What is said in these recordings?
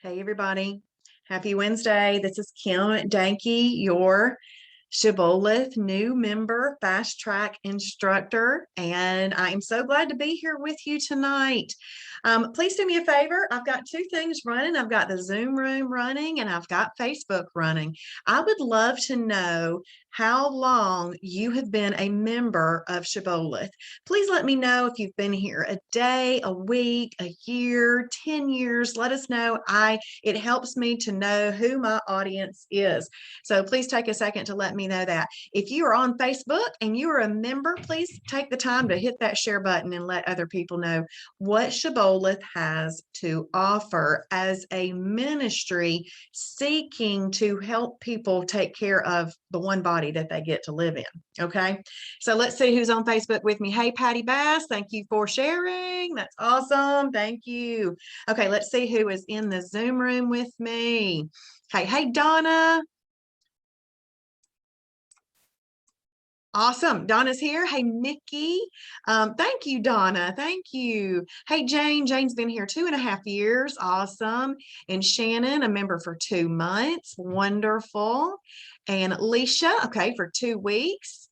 Hey, everybody. Happy Wednesday. This is Kim Dahnke, your Shibboleth new member, fast track instructor, and I am so glad to be here with you tonight. Please do me a favor. I've got two things running. I've got the Zoom room running and I've got Facebook running. I would love to know how long you have been a member of Shibboleth. Please let me know if you've been here a day, a week, a year, 10 years. Let us know. It helps me to know who my audience is. So please take a second to let me know that. If you are on Facebook and you are a member, please take the time to hit that share button and let other people know what Shibboleth has to offer as a ministry seeking to help people take care of the one body that they get to live in. Okay, so let's see who's on Facebook with me. Hey, Patty Bass, thank you for sharing. That's awesome. Thank you. Okay, let's see who is in the Zoom room with me. Hey, Donna. Awesome. Donna's here. Hey, Mickey. Thank you, Donna. Thank you. Hey, Jane. Jane's been here 2.5 years. Awesome. And Shannon, a member for 2 months. Wonderful. And Alicia, okay, for 2 weeks.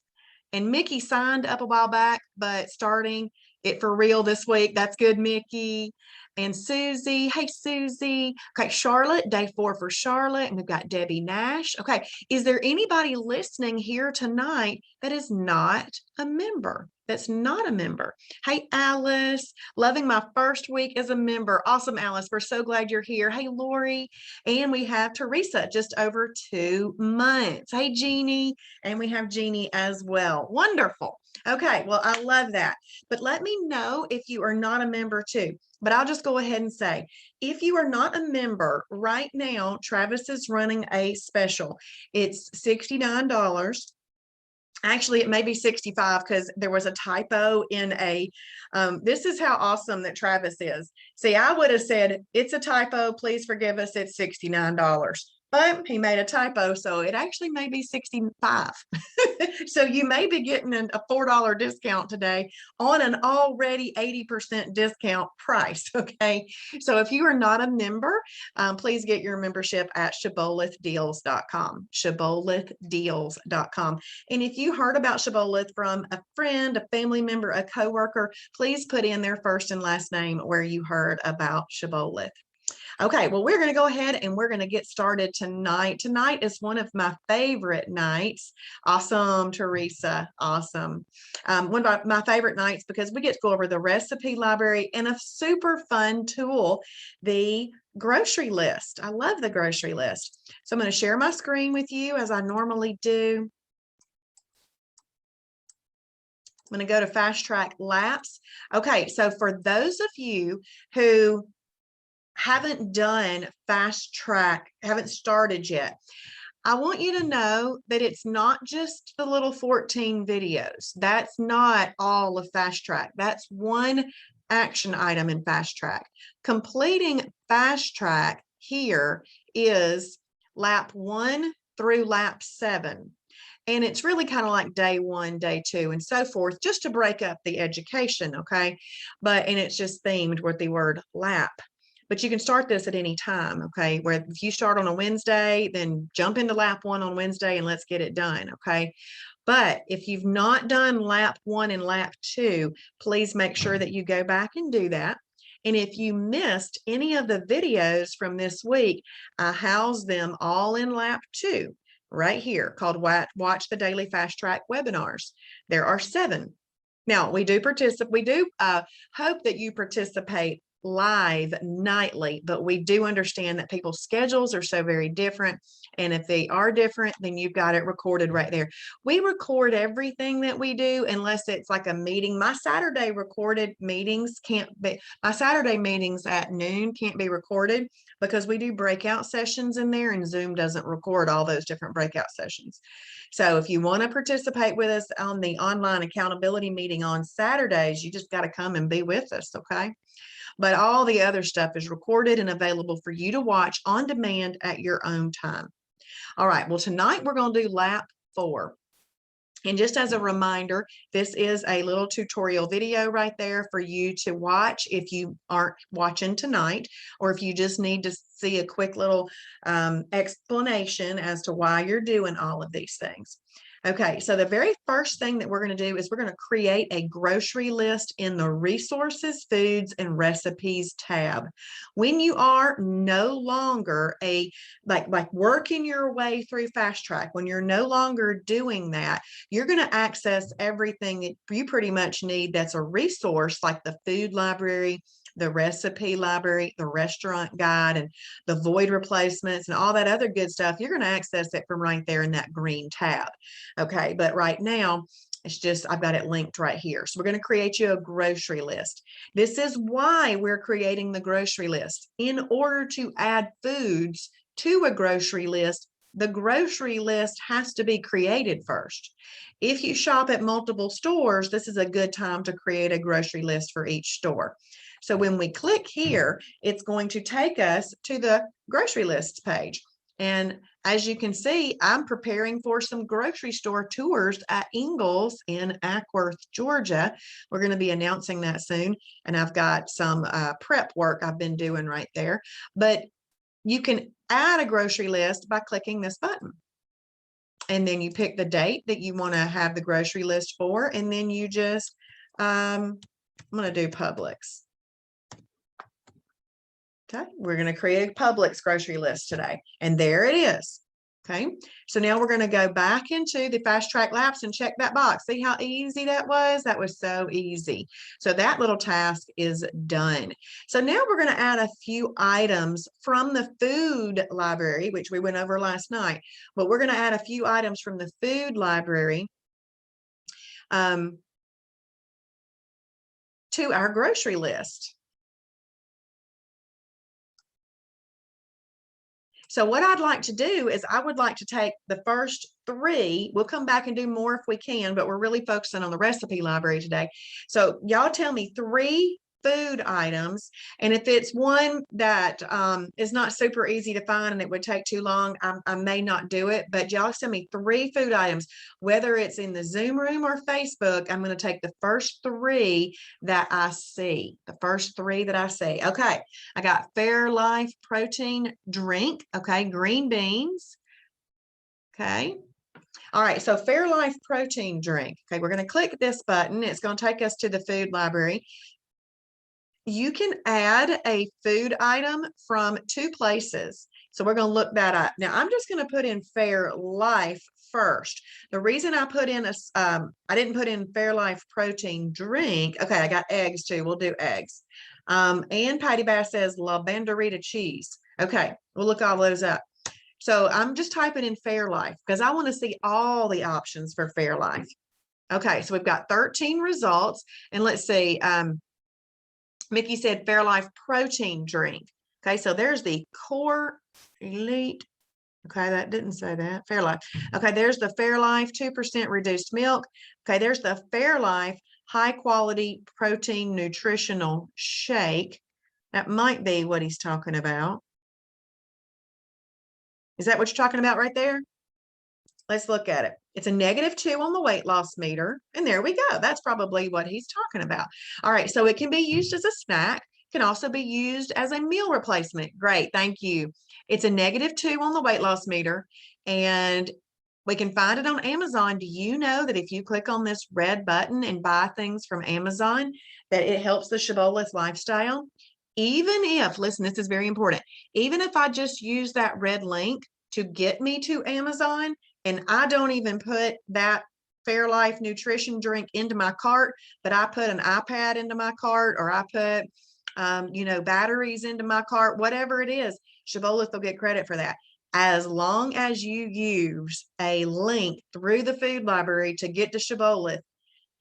And Mickey signed up a while back, but starting it for real this week. That's good, Mickey. And Susie, hey, Susie. Okay, Charlotte, day 4 for Charlotte. And we've got Debbie Nash. Okay, is there anybody listening here tonight that is not a member? That's not a member. Hey, Alice, loving my first week as a member. Awesome, Alice. We're so glad you're here. Hey, Lori. And we have Teresa, just over 2 months. Hey, Jeannie. And we have Jeannie as well. Wonderful. Okay, well, I love that. But let me know if you are not a member too. But I'll just go ahead and say, if you are not a member right now, Travis is running a special. It's $69. Actually, it may be 65 because there was a typo in this is how awesome that Travis is. See, I would have said, it's a typo, please forgive us, it's $69. But he made a typo, so it actually may be 65. So you may be getting a $4 discount today on an already 80% discount price, okay? So if you are not a member, please get your membership at shibbolethdeals.com, shibbolethdeals.com. And if you heard about Shibboleth from a friend, a family member, a coworker, please put in their first and last name where you heard about Shibboleth. Okay, well, we're going to go ahead and we're going to get started tonight. Tonight is one of my favorite nights. Awesome, Teresa. Awesome. One of my favorite nights because we get to go over the recipe library and a super fun tool, the grocery list. I love the grocery list. So I'm going to share my screen with you as I normally do. I'm going to go to Fast Track Laps. Okay, so for those of you who haven't done fast track, haven't started yet, I want you to know that it's not just the little 14 videos. That's not all of fast track. That's one action item in fast track. Completing fast track here is lap 1 through lap 7. And it's really kind of like day 1, day 2, and so forth, just to break up the education, okay? And it's just themed with the word lap. But you can start this at any time, okay? Where if you start on a Wednesday, then jump into lap 1 on Wednesday and let's get it done, okay? But if you've not done lap 1 and lap 2, please make sure that you go back and do that. And if you missed any of the videos from this week, I house them all in lap 2 right here, called Watch the Daily Fast Track Webinars. There are 7. Now, we do hope that you participate live nightly, but we do understand that people's schedules are so very different. And if they are different, then you've got it recorded right there. We record everything that we do unless it's like a meeting. My Saturday meetings at noon can't be recorded because we do breakout sessions in there and Zoom doesn't record all those different breakout sessions. So if you want to participate with us on the online accountability meeting on Saturdays, you just got to come and be with us, okay? But all the other stuff is recorded and available for you to watch on demand at your own time. All right, well, tonight we're going to do lap 4. And just as a reminder, this is a little tutorial video right there for you to watch if you aren't watching tonight, or if you just need to see a quick little explanation as to why you're doing all of these things. Okay, so the very first thing that we're going to do is we're going to create a grocery list in the Resources, Foods, and Recipes tab. When you are no longer like working your way through Fast Track, when you're no longer doing that, you're going to access everything that you pretty much need that's a resource, like the food library, the recipe library, the restaurant guide, and the void replacements and all that other good stuff. You're going to access it from right there in that green tab. Okay, but right now, it's just, I've got it linked right here. So we're going to create you a grocery list. This is why we're creating the grocery list. In order to add foods to a grocery list, the grocery list has to be created first. If you shop at multiple stores, this is a good time to create a grocery list for each store. So when we click here, it's going to take us to the grocery lists page. And as you can see, I'm preparing for some grocery store tours at Ingles in Ackworth, Georgia. We're going to be announcing that soon. And I've got some prep work I've been doing right there. But you can add a grocery list by clicking this button. And then you pick the date that you want to have the grocery list for. And then you just, I'm going to do Publix. Okay, we're going to create a Publix grocery list today. And there it is. Okay, so now we're going to go back into the Fast Track Labs and check that box. See how easy that was? That was so easy. So that little task is done. So now we're going to add a few items from the food library, which we went over last night. But we're going to add a few items from the food library to our grocery list. So what I'd like to do is I would like to take the first three. We'll come back and do more if we can, but we're really focusing on the recipe library today. So y'all tell me three food items, and if it's one that is not super easy to find and it would take too long, I may not do it, but y'all send me three food items, whether it's in the Zoom room or Facebook. I'm going to take the first three that I see. Okay, I got Fairlife protein drink. Okay, green beans. Okay. All right, so Fairlife protein drink. Okay, we're going to click this button. It's going to take us to the food library. You can add a food item from two places. So we're going to look that up. Now I'm just going to put in Fairlife first. The reason I put in I didn't put in Fairlife protein drink. Okay, I got eggs too. We'll do eggs. And Patty Bass says La Banderita cheese. Okay, we'll look all those up. So I'm just typing in Fairlife because I want to see all the options for Fairlife. Okay, so we've got 13 results, and let's see. Mickey said Fairlife protein drink. Okay, so there's the Core Elite. Okay, that didn't say that. Fairlife. Okay, there's the Fairlife 2% reduced milk. Okay, there's the Fairlife high quality protein nutritional shake. That might be what he's talking about. Is that what you're talking about right there? Let's look at it. It's a -2 on the weight loss meter. And there we go. That's probably what he's talking about. All right. So it can be used as a snack, can also be used as a meal replacement. Great. Thank you. It's a -2 on the weight loss meter. And we can find it on Amazon. Do you know that if you click on this red button and buy things from Amazon, that it helps the Shibboleth lifestyle? Even if, listen, this is very important. Even if I just use that red link to get me to Amazon, and I don't even put that Fairlife nutrition drink into my cart, but I put an iPad into my cart, or I put, batteries into my cart, whatever it is, Shibboleth will get credit for that. As long as you use a link through the food library to get to Shibboleth,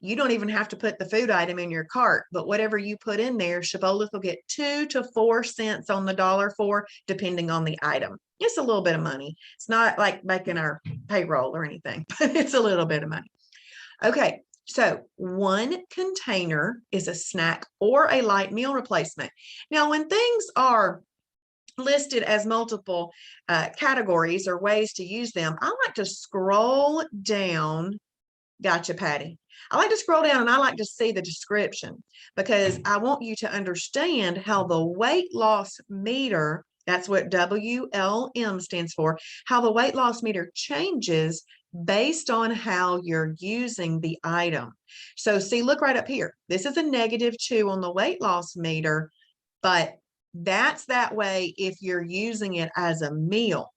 you don't even have to put the food item in your cart, but whatever you put in there, Shibboleth will get 2 to 4 cents on the dollar for, depending on the item. It's a little bit of money. It's not like making our payroll or anything, but it's a little bit of money. Okay, so one container is a snack or a light meal replacement. Now, when things are listed as multiple categories or ways to use them, I like to scroll down Gotcha, Patty. I like to scroll down and I like to see the description because I want you to understand how the weight loss meter, that's what WLM stands for, how the weight loss meter changes based on how you're using the item. So see, look right up here. This is a -2 on the weight loss meter, but that's that way if you're using it as a meal.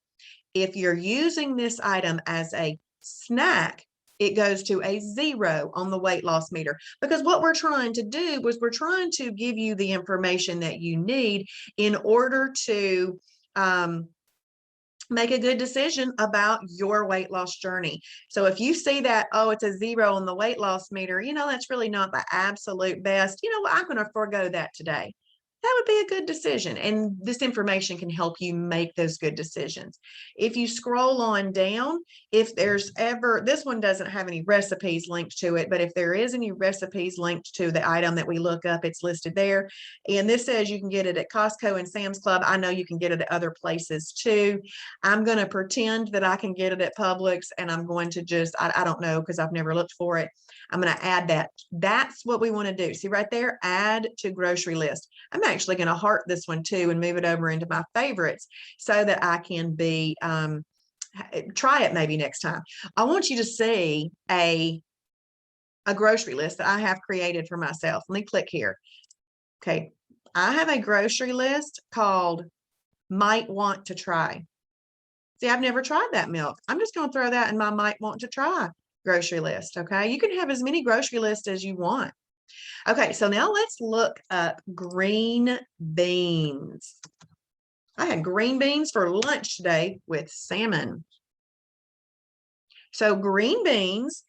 If you're using this item as a snack, it goes to a 0 on the weight loss meter, because what we're trying to do is we're trying to give you the information that you need in order to make a good decision about your weight loss journey. So if you see that, oh, it's a 0 on the weight loss meter, you know, that's really not the absolute best. You know what? I'm going to forego that today. That would be a good decision. And this information can help you make those good decisions. If you scroll on down, if there's ever, this one doesn't have any recipes linked to it, but if there is any recipes linked to the item that we look up, it's listed there. And this says you can get it at Costco and Sam's Club. I know you can get it at other places too. I'm going to pretend that I can get it at Publix, and I'm going to just, I don't know because I've never looked for it. I'm going to add that. That's what we want to do. See right there, add to grocery list. I'm actually going to heart this one too and move it over into my favorites so that I can be, try it maybe next time. I want you to see a grocery list that I have created for myself. Let me click here. Okay. I have a grocery list called Might Want to Try. See, I've never tried that milk. I'm just going to throw that in my might want to try grocery list. Okay. You can have as many grocery lists as you want. Okay. So now let's look up green beans. I had green beans for lunch today with salmon. So green beans,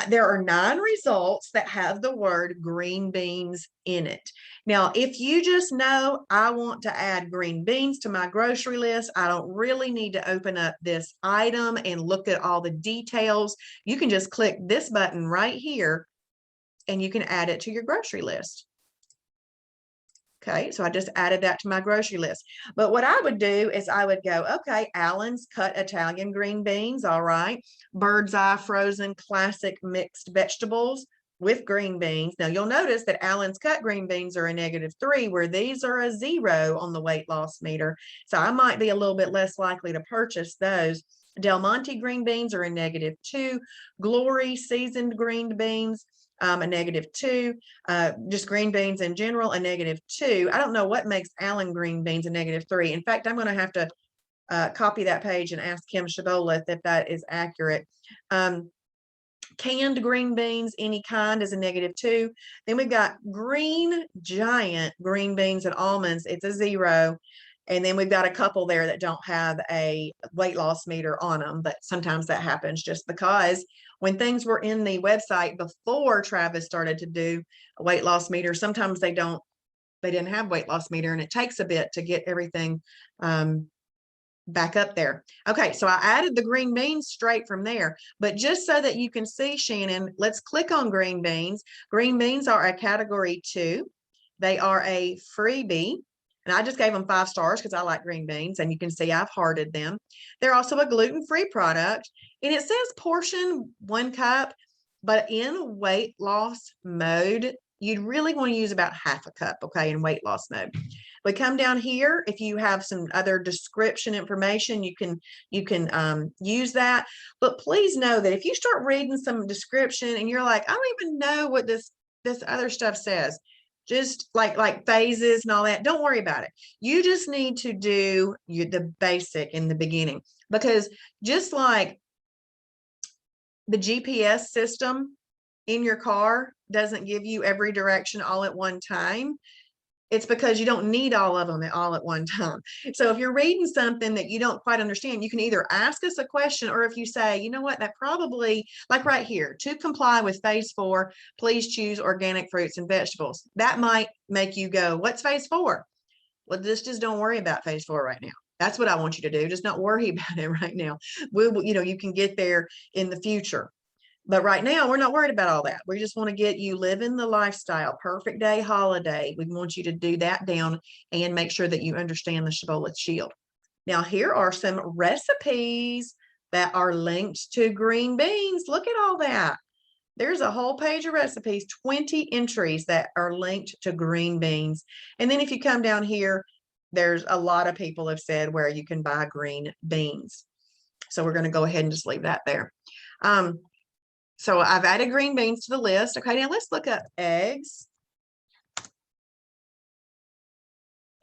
there are 9 results that have the word green beans in it. Now, if you just know, I want to add green beans to my grocery list, I don't really need to open up this item and look at all the details. You can just click this button right here and you can add it to your grocery list. Okay, so I just added that to my grocery list. But what I would do is I would go, okay, Allen's cut Italian green beans, all right. Bird's Eye frozen classic mixed vegetables with green beans. Now you'll notice that Allen's cut green beans are a -3, where these are a 0 on the weight loss meter. So I might be a little bit less likely to purchase those. Del Monte green beans are a -2. Glory seasoned green beans, a -2, just green beans in general, a -2. I don't know what makes Allen green beans a -3. In fact, I'm going to have to copy that page and ask Kim Shibboleth if that is accurate. Canned green beans, any kind, is a -2. Then we've got green giant green beans and almonds. It's a 0. And then we've got a couple there that don't have a weight loss meter on them, but sometimes that happens just because when things were in the website before Travis started to do a weight loss meter, sometimes they didn't have weight loss meter, and it takes a bit to get everything back up there. Okay, so I added the green beans straight from there, but just so that you can see, Shannon, let's click on green beans. Green beans are a category 2. They are a freebie. And I just gave them 5 stars because I like green beans, and you can see I've hearted them. They're also a gluten-free product, and it says portion 1 cup, but in weight loss mode, you'd really want to use about ½ a cup, okay, in weight loss mode. We come down here. If you have some other description information, you can use that. But please know that if you start reading some description and you're like, I don't even know what this other stuff says, just like phases and all that, don't worry about it. You just need to do the basic in the beginning, because just like the GPS system in your car doesn't give you every direction all at one time, it's because you don't need all of them all at one time. So if you're reading something that you don't quite understand, you can either ask us a question, or if you say, you know what, that probably, like right here, to comply with phase 4, please choose organic fruits and vegetables. That might make you go, what's phase 4? Well, just don't worry about phase 4 right now. That's what I want you to do. Just not worry about it right now. You can get there in the future. But right now, we're not worried about all that. We just want to get you living the lifestyle, perfect day holiday. We want you to do that down and make sure that you understand the Shibboleth Shield. Now, here are some recipes that are linked to green beans. Look at all that. There's a whole page of recipes, 20 entries that are linked to green beans. And then if you come down here, there's a lot of people have said where you can buy green beans. So we're going to go ahead and just leave that there. So I've added green beans to the list. Okay, now let's look up eggs.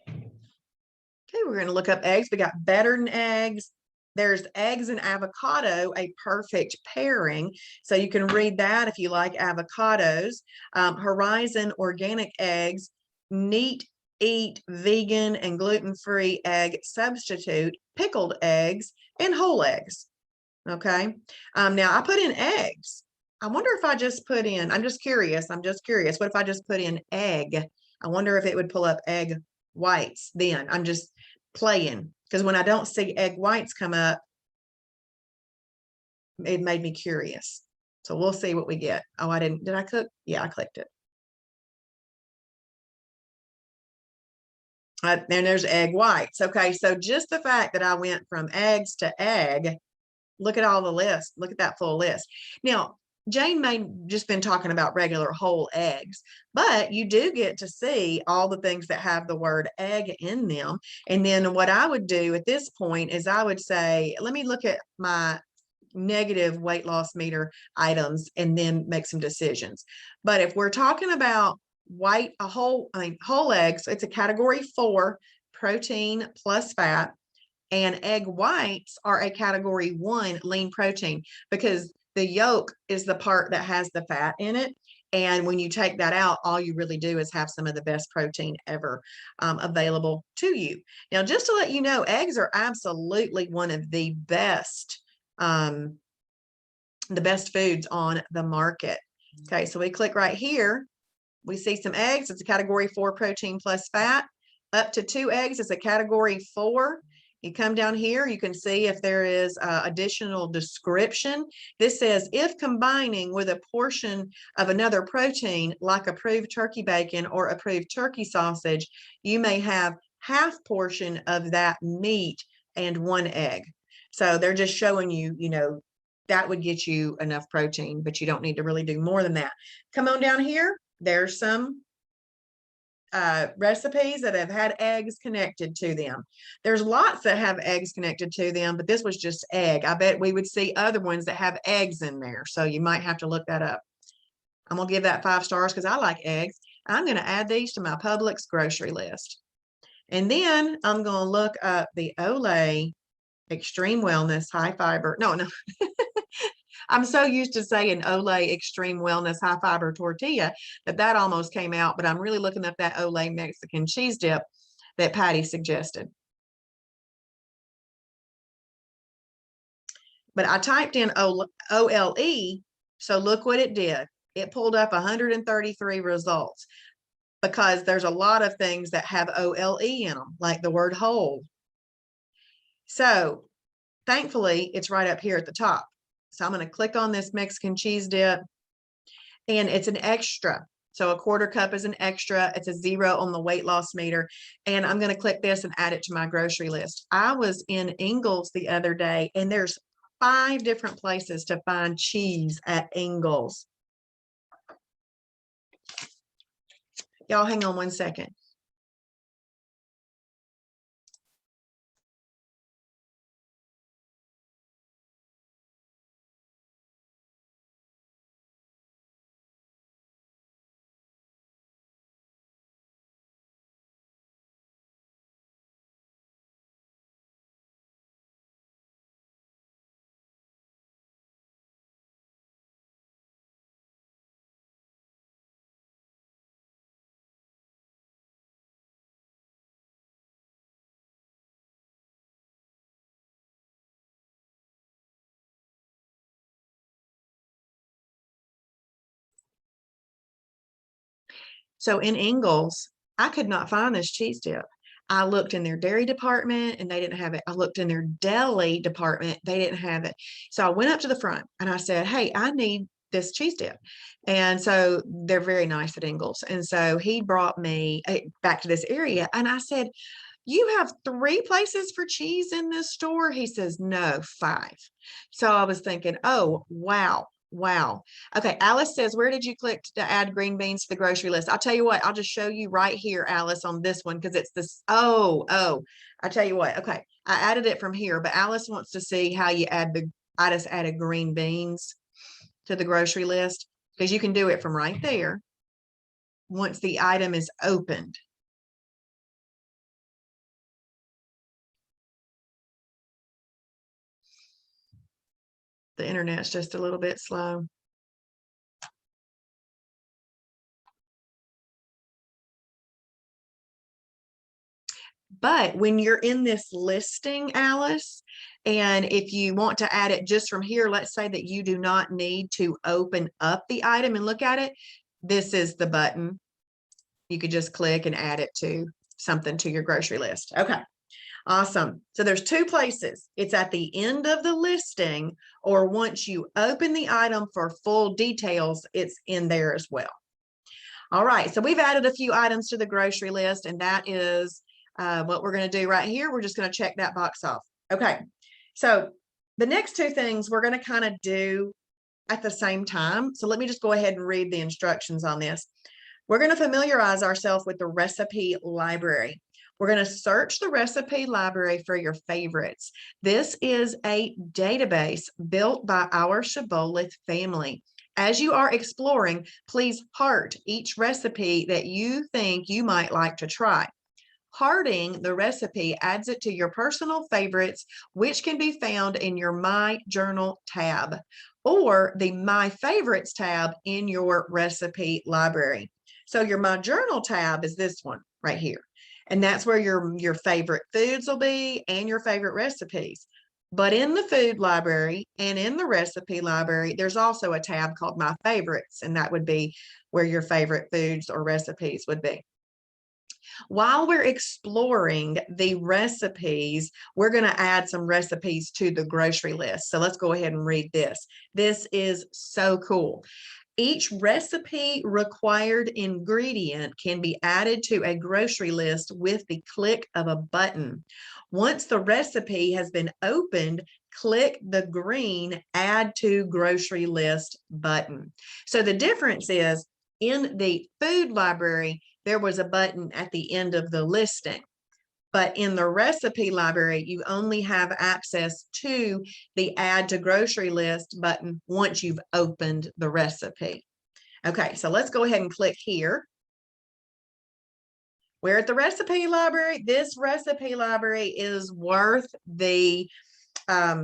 Okay, we're going to look up eggs. We got better than eggs. There's eggs and avocado, a perfect pairing. So you can read that if you like avocados. Horizon organic eggs, neat eat vegan and gluten-free egg substitute, pickled eggs, and whole eggs. Okay. Now I put in eggs. I wonder if I just put in, I'm just curious. What if I just put in egg? I wonder if it would pull up egg whites then. I'm just playing because when I don't see egg whites come up, it made me curious. So we'll see what we get. Oh, did I cook? Yeah, I clicked it. And there's egg whites. Okay, so just the fact that I went from eggs to egg, look at all the list. Look at that full list. Now, Jane may just been talking about regular whole eggs, but you do get to see all the things that have the word egg in them. And then what I would do at this point is I would say, let me look at my negative weight loss meter items and then make some decisions. But if we're talking about whole eggs, it's a category 4 protein plus fat. And egg whites are a category 1 lean protein because the yolk is the part that has the fat in it. And when you take that out, all you really do is have some of the best protein ever available to you. Now, just to let you know, eggs are absolutely one of the best foods on the market. Okay, so we click right here. We see some eggs. It's a category 4 protein plus fat. Up to 2 eggs is a category 4. You come down here, you can see if there is additional description. This says, if combining with a portion of another protein, like approved turkey bacon or approved turkey sausage, you may have half portion of that meat and 1 egg. So they're just showing you, that would get you enough protein, but you don't need to really do more than that. Come on down here. There's some recipes that have had eggs connected to them. There's lots that have eggs connected to them, but this was just egg. I bet we would see other ones that have eggs in there. So you might have to look that up. I'm going to give that 5 stars because I like eggs. I'm going to add these to my Publix grocery list. And then I'm going to look up the Olay Extreme Wellness High Fiber. No. I'm so used to saying Olay Extreme Wellness High Fiber Tortilla that almost came out, but I'm really looking up that Olay Mexican cheese dip that Patty suggested. But I typed in OLE, so look what it did. It pulled up 133 results because there's a lot of things that have OLE in them, like the word whole. So thankfully, it's right up here at the top. So I'm going to click on this Mexican cheese dip, and it's an extra. So a 1/4 cup is an extra. It's a 0 on the weight loss meter. And I'm going to click this and add it to my grocery list. I was in Ingles the other day, and there's 5 different places to find cheese at Ingles. Y'all hang on 1 second. So in Ingles, I could not find this cheese dip. I looked in their dairy department and they didn't have it. I looked in their deli department, they didn't have it. So I went up to the front and I said, hey, I need this cheese dip. And so they're very nice at Ingles. And so he brought me back to this area and I said, you have 3 places for cheese in this store? He says, no, 5. So I was thinking, oh, wow. Wow. Okay. Alice says, where did you click to add green beans to the grocery list? I'll tell you what, I'll just show you right here, Alice, on this one, because it's this. Oh, I tell you what. Okay. I added it from here, but Alice wants to see how you add I just added green beans to the grocery list, because you can do it from right there once the item is opened. The internet's just a little bit slow. But when you're in this listing, Alice, and if you want to add it just from here, let's say that you do not need to open up the item and look at it, this is the button. You could just click and add it to something to your grocery list. Okay, awesome. So there's two places. It's at the end of the listing, or once you open the item for full details, it's in there as well. All right, so we've added a few items to the grocery list, and that is what we're going to do right here. We're just going to check that box off. Okay, so the next two things we're going to kind of do at the same time. So let me just go ahead and read the instructions on this. We're going to familiarize ourselves with the recipe library. We're going to search the recipe library for your favorites. This is a database built by our Shibboleth family. As you are exploring, please heart each recipe that you think you might like to try. Hearting the recipe adds it to your personal favorites, which can be found in your My Journal tab or the My Favorites tab in your recipe library. So your My Journal tab is this one right here. And that's where your favorite foods will be and your favorite recipes. But in the food library and in the recipe library, there's also a tab called My Favorites, and that would be where your favorite foods or recipes would be. While we're exploring the recipes, we're going to add some recipes to the grocery list. So let's go ahead and read this. This is so cool. Each recipe required ingredient can be added to a grocery list with the click of a button. Once the recipe has been opened, click the green Add to Grocery List button. So the difference is, in the food library, there was a button at the end of the listing. But in the recipe library, you only have access to the Add to Grocery List button once you've opened the recipe. Okay, so let's go ahead and click here. We're at the recipe library. This recipe library is worth the $69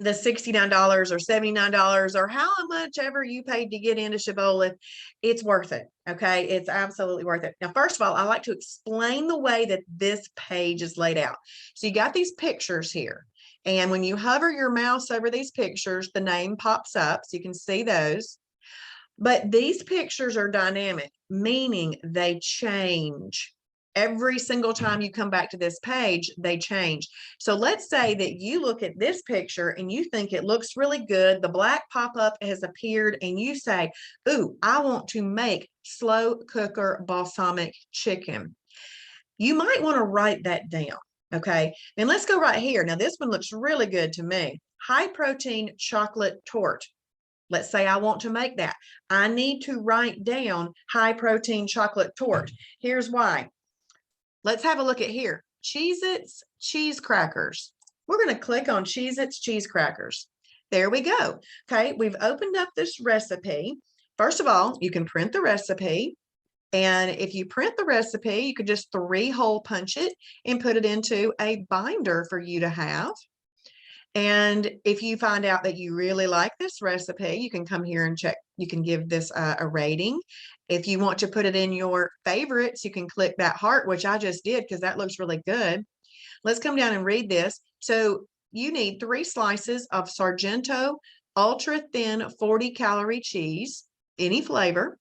or $79 or how much ever you paid to get into Shibboleth. It's worth it. Okay, it's absolutely worth it. Now, first of all, I like to explain the way that this page is laid out. So you got these pictures here, and when you hover your mouse over these pictures, the name pops up so you can see those. But these pictures are dynamic, meaning they change. Every single time you come back to this page, they change. So let's say that you look at this picture and you think it looks really good. The black pop-up has appeared and you say, ooh, I want to make slow cooker balsamic chicken. You might want to write that down. Okay, and let's go right here. Now, this one looks really good to me. High protein chocolate torte. Let's say I want to make that. I need to write down high protein chocolate torte. Here's why. Let's have a look at here. Cheez-Its cheese crackers. We're going to click on Cheez-Its cheese crackers. There we go. Okay, we've opened up this recipe. First of all, you can print the recipe. And if you print the recipe, you could just 3-hole punch it and put it into a binder for you to have. And if you find out that you really like this recipe, you can come here and check. You can give this a rating. If you want to put it in your favorites, you can click that heart, which I just did because that looks really good. Let's come down and read this. So you need 3 slices of Sargento ultra thin 40-calorie cheese, any flavor.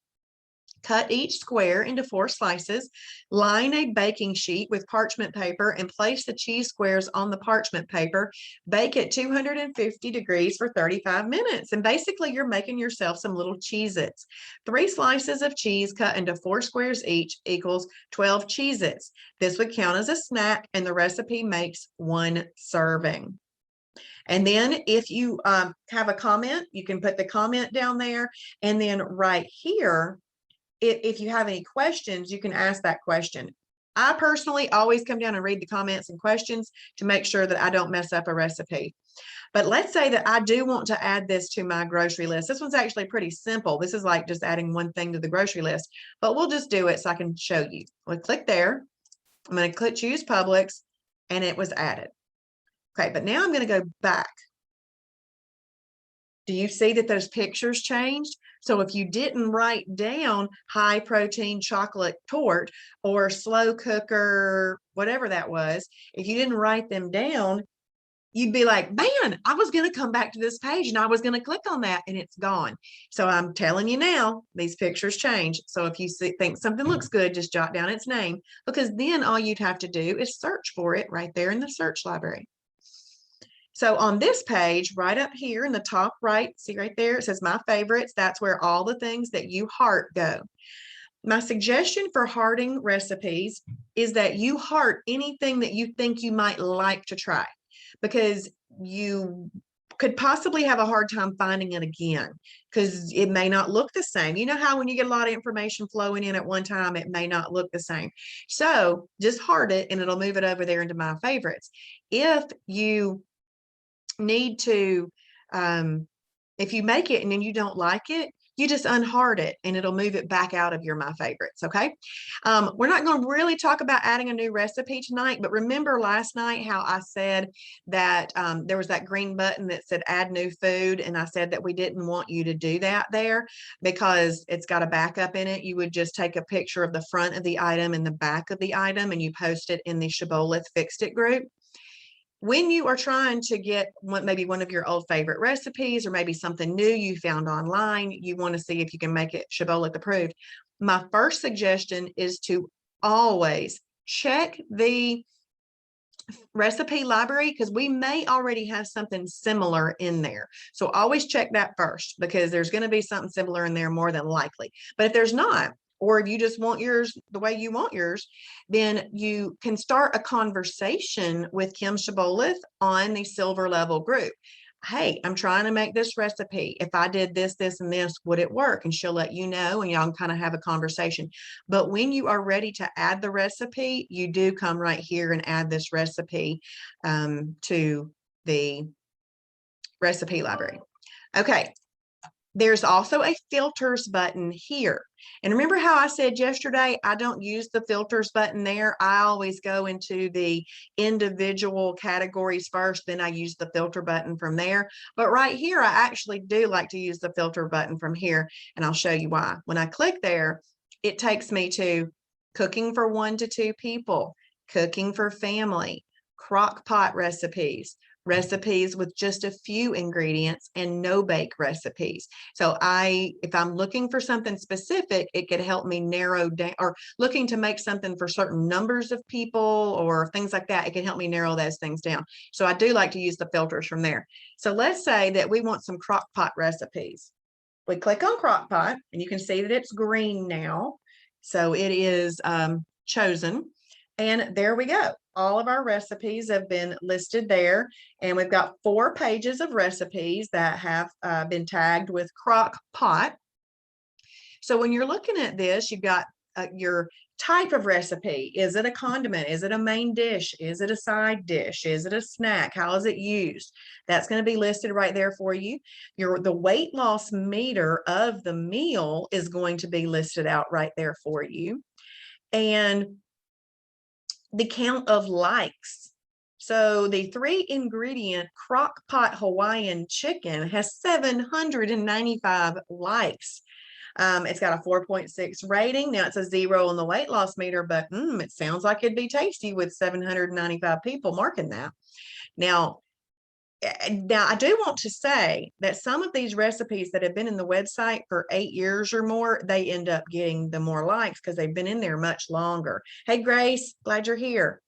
Cut each square into 4 slices, line a baking sheet with parchment paper and place the cheese squares on the parchment paper. Bake at 250 degrees for 35 minutes. And basically you're making yourself some little Cheez-Its. 3 slices of cheese cut into 4 squares each equals 12 Cheez-Its. This would count as a snack and the recipe makes 1 serving. And then if you have a comment, you can put the comment down there. And then right here, if you have any questions, you can ask that question. I personally always come down and read the comments and questions to make sure that I don't mess up a recipe. But let's say that I do want to add this to my grocery list. This one's actually pretty simple. This is like just adding one thing to the grocery list, but we'll just do it so I can show you. We'll click there. I'm going to click choose Publix, and it was added. Okay, but now I'm going to go back. Do you see that those pictures changed? So if you didn't write down high protein chocolate torte or slow cooker, whatever that was, if you didn't write them down, you'd be like, man, I was going to come back to this page and I was going to click on that and it's gone. So I'm telling you now, these pictures change. So if you think something looks good, just jot down its name, because then all you'd have to do is search for it right there in the search library. So on this page, right up here in the top right, see right there, it says my favorites. That's where all the things that you heart go. My suggestion for hearting recipes is that you heart anything that you think you might like to try, because you could possibly have a hard time finding it again because it may not look the same. You know how when you get a lot of information flowing in at one time, it may not look the same. So just heart it and it'll move it over there into my favorites. If you need to, if you make it and then you don't like it, you just unheart it and it'll move it back out of your my favorites. Okay. We're not going to really talk about adding a new recipe tonight, but remember last night how I said that there was that green button that said add new food, and I said that we didn't want you to do that there because it's got a backup in it. You would just take a picture of the front of the item and the back of the item and you post it in the Shibboleth Fixed It group. When you are trying to get maybe one of your old favorite recipes or maybe something new you found online, you want to see if you can make it Shibboleth approved. My first suggestion is to always check the recipe library because we may already have something similar in there. So always check that first because there's going to be something similar in there more than likely. But if there's not, or if you just want yours the way you want yours, then you can start a conversation with Kim Shibboleth on the silver level group. Hey, I'm trying to make this recipe. If I did this, this, and this, would it work? And she'll let you know, and y'all kind of have a conversation. But when you are ready to add the recipe, you do come right here and add this recipe to the recipe library. Okay. There's also a filters button here. And remember how I said yesterday, I don't use the filters button there. I always go into the individual categories first, then I use the filter button from there. But right here, I actually do like to use the filter button from here, and I'll show you why. When I click there, it takes me to cooking for 1 to 2 people, cooking for family, crock pot recipes, recipes with just a few ingredients, and no bake recipes. So if I'm looking for something specific, it could help me narrow down, or looking to make something for certain numbers of people or things like that, it can help me narrow those things down. So I do like to use the filters from there. So let's say that we want some crock pot recipes. We click on crock pot and you can see that it's green now. So it is chosen. And there we go. All of our recipes have been listed there. And we've got 4 pages of recipes that have been tagged with crock pot. So when you're looking at this, you've got your type of recipe. Is it a condiment? Is it a main dish? Is it a side dish? Is it a snack? How is it used? That's going to be listed right there for you. The weight loss meter of the meal is going to be listed out right there for you. And the count of likes. So the 3 ingredient crock pot Hawaiian chicken has 795 likes. It's got a 4.6 rating. Now it's a 0 on the weight loss meter, but it sounds like it'd be tasty with 795 people marking that. Now I do want to say that some of these recipes that have been in the website for 8 years or more, they end up getting the more likes because they've been in there much longer. Hey, Grace, glad you're here.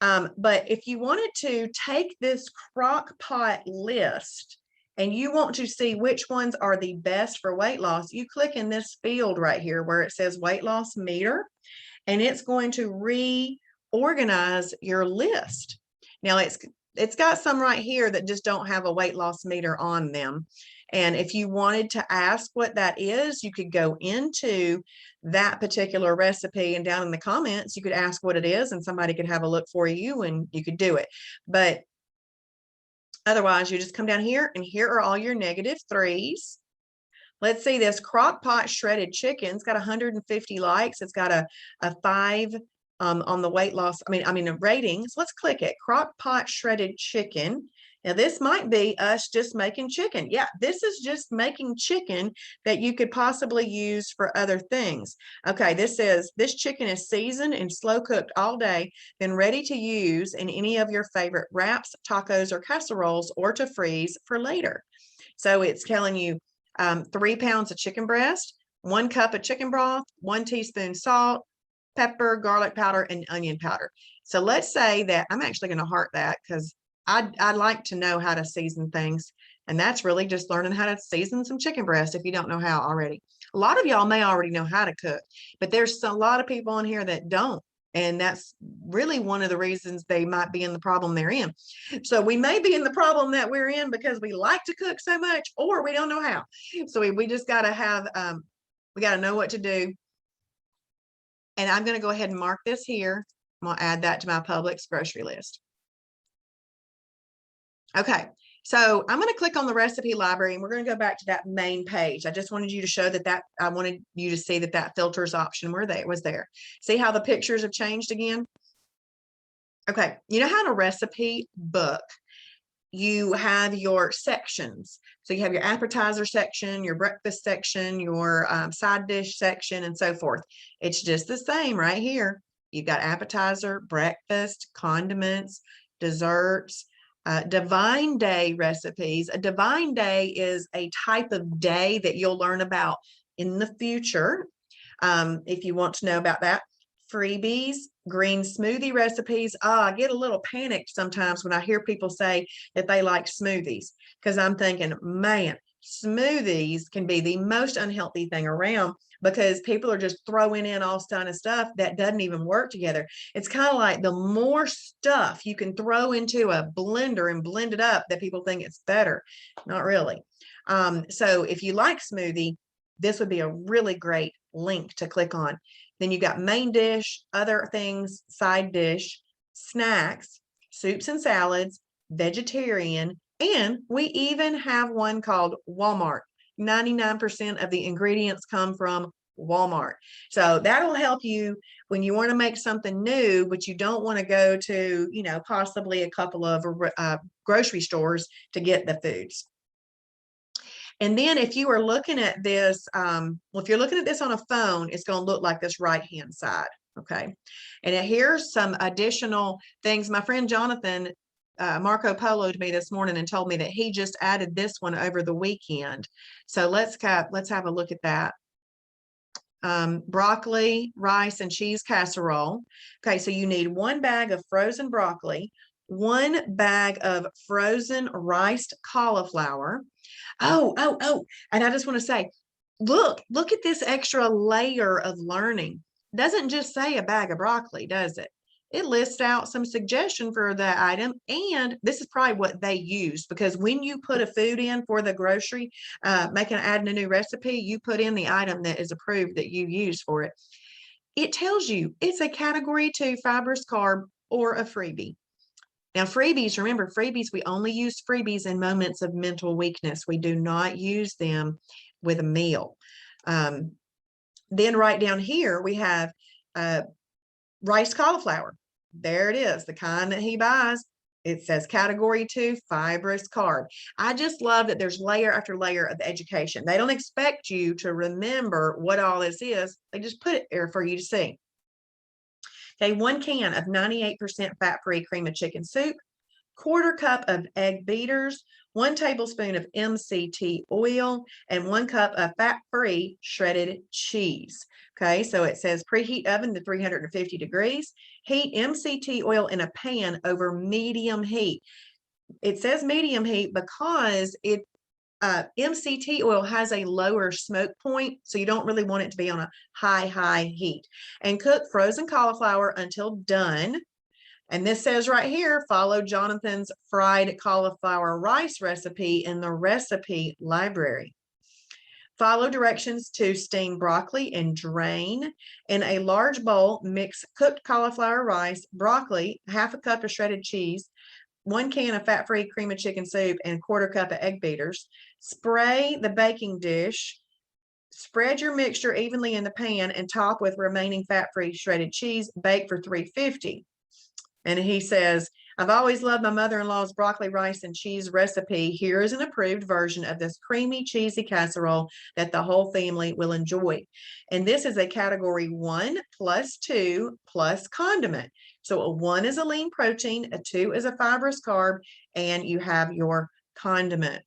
But if you wanted to take this crock pot list and you want to see which ones are the best for weight loss, you click in this field right here where it says weight loss meter, and it's going to reorganize your list. Now it's it's got some right here that just don't have a weight loss meter on them. And if you wanted to ask what that is, you could go into that particular recipe and down in the comments, you could ask what it is and somebody could have a look for you and you could do it. But otherwise, you just come down here and here are all your -3s. Let's see, this crock pot shredded chicken. It's got 150 likes. It's got a 5 on the weight loss. I mean, a rating. So let's click it. Crock pot shredded chicken. Now this might be us just making chicken. Yeah, this is just making chicken that you could possibly use for other things. Okay, this says this chicken is seasoned and slow cooked all day, then ready to use in any of your favorite wraps, tacos, or casseroles, or to freeze for later. So it's telling you 3 pounds of chicken breast, 1 cup of chicken broth, 1 teaspoon salt, pepper, garlic powder, and onion powder. So let's say that I'm actually going to heart that because I like to know how to season things. And that's really just learning how to season some chicken breast if you don't know how already. A lot of y'all may already know how to cook, but there's a lot of people in here that don't. And that's really one of the reasons they might be in the problem they're in. So we may be in the problem that we're in because we like to cook so much, or we don't know how. So we just got to have, we got to know what to do. And I'm going to go ahead and mark this here. I'm going to add that to my Publix grocery list. Okay. So I'm going to click on the recipe library and we're going to go back to that main page. I just wanted you to show that I wanted you to see that filters option was there. See how the pictures have changed again? Okay. You know how in a recipe book, you have your sections. So you have your appetizer section, your breakfast section, your side dish section, and so forth. It's just the same right here. You've got appetizer, breakfast, condiments, desserts, divine day recipes. A divine day is a type of day that you'll learn about in the future. If you want to know about that. Freebies, green smoothie recipes. I get a little panicked sometimes when I hear people say that they like smoothies, because I'm thinking, man, smoothies can be the most unhealthy thing around because people are just throwing in all kind of stuff that doesn't even work together. It's kind of like the more stuff you can throw into a blender and blend it up, that people think it's better. Not really. So if you like smoothie, this would be a really great link to click on. Then you got main dish, other things, side dish, snacks, soups and salads, vegetarian, and we even have one called Walmart. 99% of the ingredients come from Walmart. So that'll help you when you want to make something new, but you don't want to go to, possibly a couple of grocery stores to get the foods. And then if you are looking at this, if you're looking at this on a phone, it's going to look like this right-hand side. Okay. And here's some additional things. My friend Jonathan, Marco Polo'd me this morning and told me that he just added this one over the weekend. So let's have a look at that. Broccoli, rice, and cheese casserole. Okay. So you need 1 bag of frozen broccoli, 1 bag of frozen riced cauliflower. Oh, and I just want to say, look at this extra layer of learning. It doesn't just say a bag of broccoli, does it? It lists out some suggestion for that item. And this is probably what they use, because when you put a food in for the grocery, adding a new recipe, you put in the item that is approved that you use for it. It tells you it's a category 2 fibrous carb or a freebie. Now, freebies, remember, we only use freebies in moments of mental weakness. We do not use them with a meal. Then right down here, we have rice cauliflower. There it is, the kind that he buys. It says category 2 fibrous carb. I just love that there's layer after layer of education. They don't expect you to remember what all this is. They just put it there for you to see. Okay, 1 can of 98% fat-free cream of chicken soup, 1/4 cup of egg beaters, 1 tablespoon of MCT oil, and 1 cup of fat-free shredded cheese. Okay, so it says preheat oven to 350 degrees. Heat MCT oil in a pan over medium heat. It says medium heat because MCT oil has a lower smoke point, so you don't really want it to be on a high heat. And cook frozen cauliflower until done. And this says right here, follow Jonathan's fried cauliflower rice recipe in the recipe library. Follow directions to steam broccoli and drain. In a large bowl, mix cooked cauliflower rice, broccoli, half a cup of shredded cheese, 1 can of fat-free cream of chicken soup, and a quarter cup of egg beaters. Spray the baking dish. Spread your mixture evenly in the pan and top with remaining fat-free shredded cheese. Bake for 350. And he says, I've always loved my mother-in-law's broccoli, rice, and cheese recipe. Here is an approved version of this creamy, cheesy casserole that the whole family will enjoy. And this is a category 1 plus 2 plus condiment. So a 1 is a lean protein, a 2 is a fibrous carb, and you have your condiment.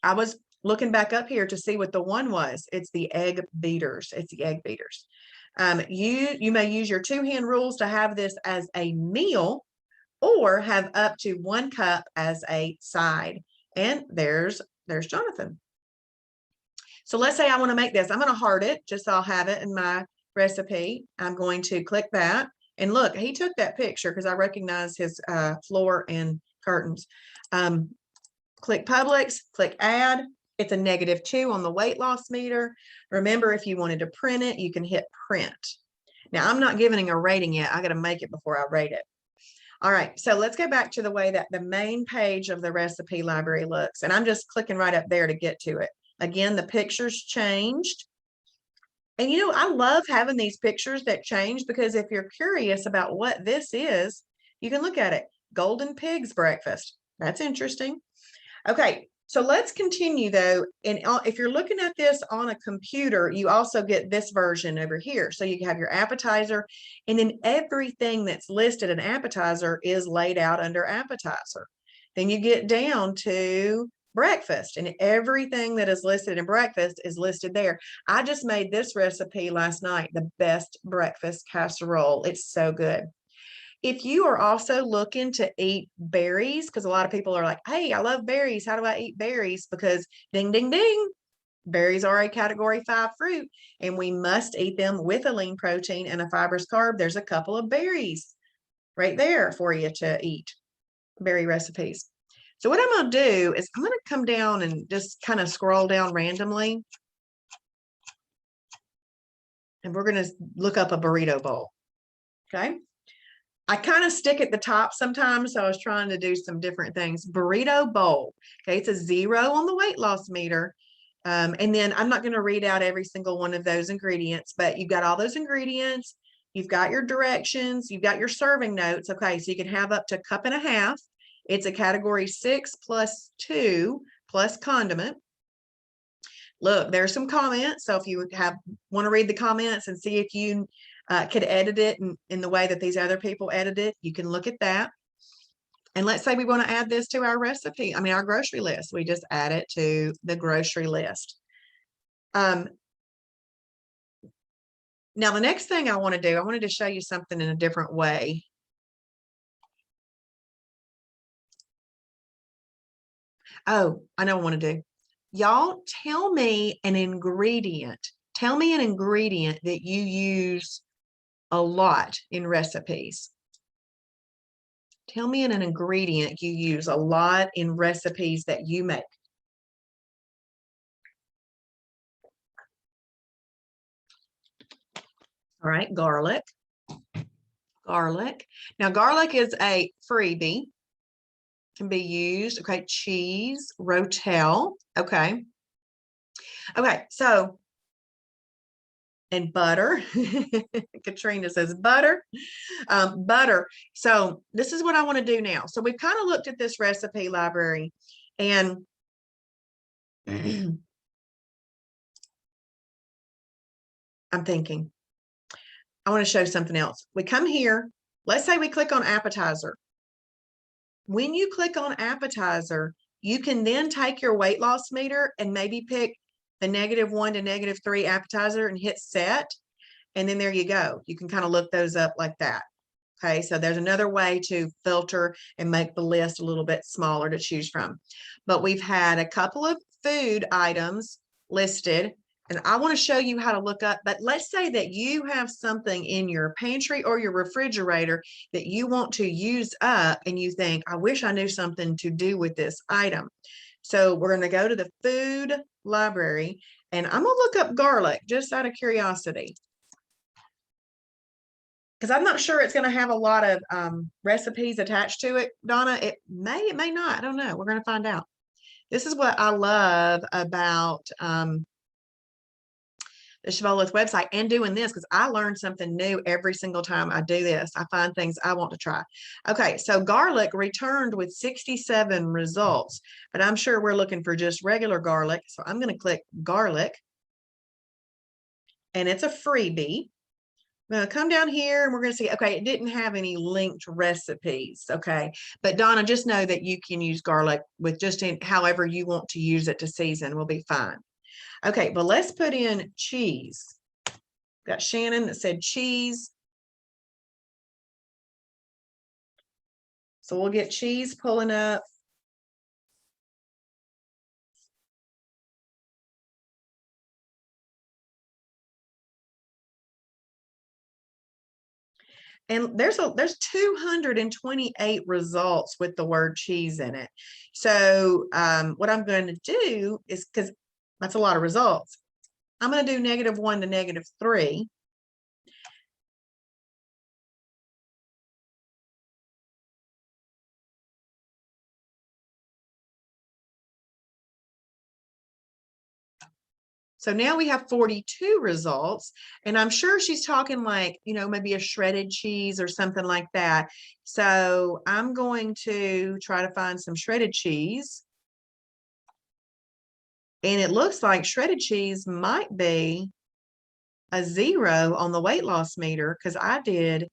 I was looking back up here to see what the 1 was. It's the egg beaters. It's the egg beaters. You may use your 2-hand rules to have this as a meal or have up to 1 cup as a side. And there's Jonathan. So let's say I want to make this. I'm going to heart it just so I'll have it in my recipe. I'm going to click that. And look, he took that picture because I recognize his floor and curtains. Click Publix, click Add. It's a -2 on the weight loss meter. Remember, if you wanted to print it, you can hit print. Now, I'm not giving a rating yet. I got to make it before I rate it. All right, so let's go back to the way that the main page of the recipe library looks. And I'm just clicking right up there to get to it. Again, the pictures changed. And you know, I love having these pictures that change because if you're curious about what this is, you can look at it. Golden Pig's breakfast. That's interesting. Okay. So let's continue though. And if you're looking at this on a computer, you also get this version over here. So you have your appetizer, and then everything that's listed in appetizer is laid out under appetizer. Then you get down to breakfast, and everything that is listed in breakfast is listed there. I just made this recipe last night, the best breakfast casserole. It's so good. If you are also looking to eat berries, because a lot of people are like, hey, I love berries. How do I eat berries? Because ding, ding, ding, berries are a category 5 fruit, and we must eat them with a lean protein and a fibrous carb. There's a couple of berries right there for you to eat, berry recipes. So what I'm going to do is I'm going to come down and just kind of scroll down randomly. And we're going to look up a burrito bowl. Okay. I kind of stick at the top sometimes, so I was trying to do some different things. Burrito bowl. Okay, it's a 0 on the weight loss meter. And then I'm not going to read out every single one of those ingredients, but you've got all those ingredients. You've got your directions. You've got your serving notes. Okay, so you can have up to 1.5 cups. It's a category 6 plus 2 plus condiment. Look, there's some comments. So if you want to read the comments and see if you could edit it in the way that these other people edit it, you can look at that. And let's say we want to add this to our recipe, our grocery list. We just add it to the grocery list. Now, the next thing I want to do, I wanted to show you something in a different way. Oh, I know what I want to do. Y'all tell me an ingredient. Tell me an ingredient that you use a lot in recipes. Tell me an ingredient you use a lot in recipes that you make. All right, garlic. Garlic. Now, garlic is a freebie. Can be used. Okay, cheese, rotel. Okay. Okay, so and butter. Katrina says butter. Butter. So this is what I want to do now. So we've kind of looked at this recipe library, and I'm thinking I want to show something else. We come here. Let's say we click on appetizer. When you click on appetizer, you can then take your weight loss meter and maybe pick the -1 to -3 appetizer and hit set. And then there you go. You can kind of look those up like that. Okay, so there's another way to filter and make the list a little bit smaller to choose from. But we've had a couple of food items listed. And I want to show you how to look up, but let's say that you have something in your pantry or your refrigerator that you want to use up and you think, I wish I knew something to do with this item. So we're going to go to the food library and I'm going to look up garlic just out of curiosity. Because I'm not sure it's going to have a lot of recipes attached to it, Donna. It may not. I don't know. We're going to find out. This is what I love about the Shibboleth website and doing this, because I learn something new every single time I do this. I find things I want to try. Okay, so garlic returned with 67 results, but I'm sure we're looking for just regular garlic. So I'm going to click garlic, and it's a freebie. I'm going to come down here and we're going to see, okay, it didn't have any linked recipes. Okay. But Donna, just know that you can use garlic with just however you want to use it to season will be fine. Okay, but let's put in cheese. Got Shannon that said cheese. So we'll get cheese pulling up. And there's 228 results with the word cheese in it. So what I'm going to do is, because that's a lot of results, I'm going to do -1 to -3. So now we have 42 results, and I'm sure she's talking like, maybe a shredded cheese or something like that. So I'm going to try to find some shredded cheese. And it looks like shredded cheese might be a 0 on the weight loss meter because I did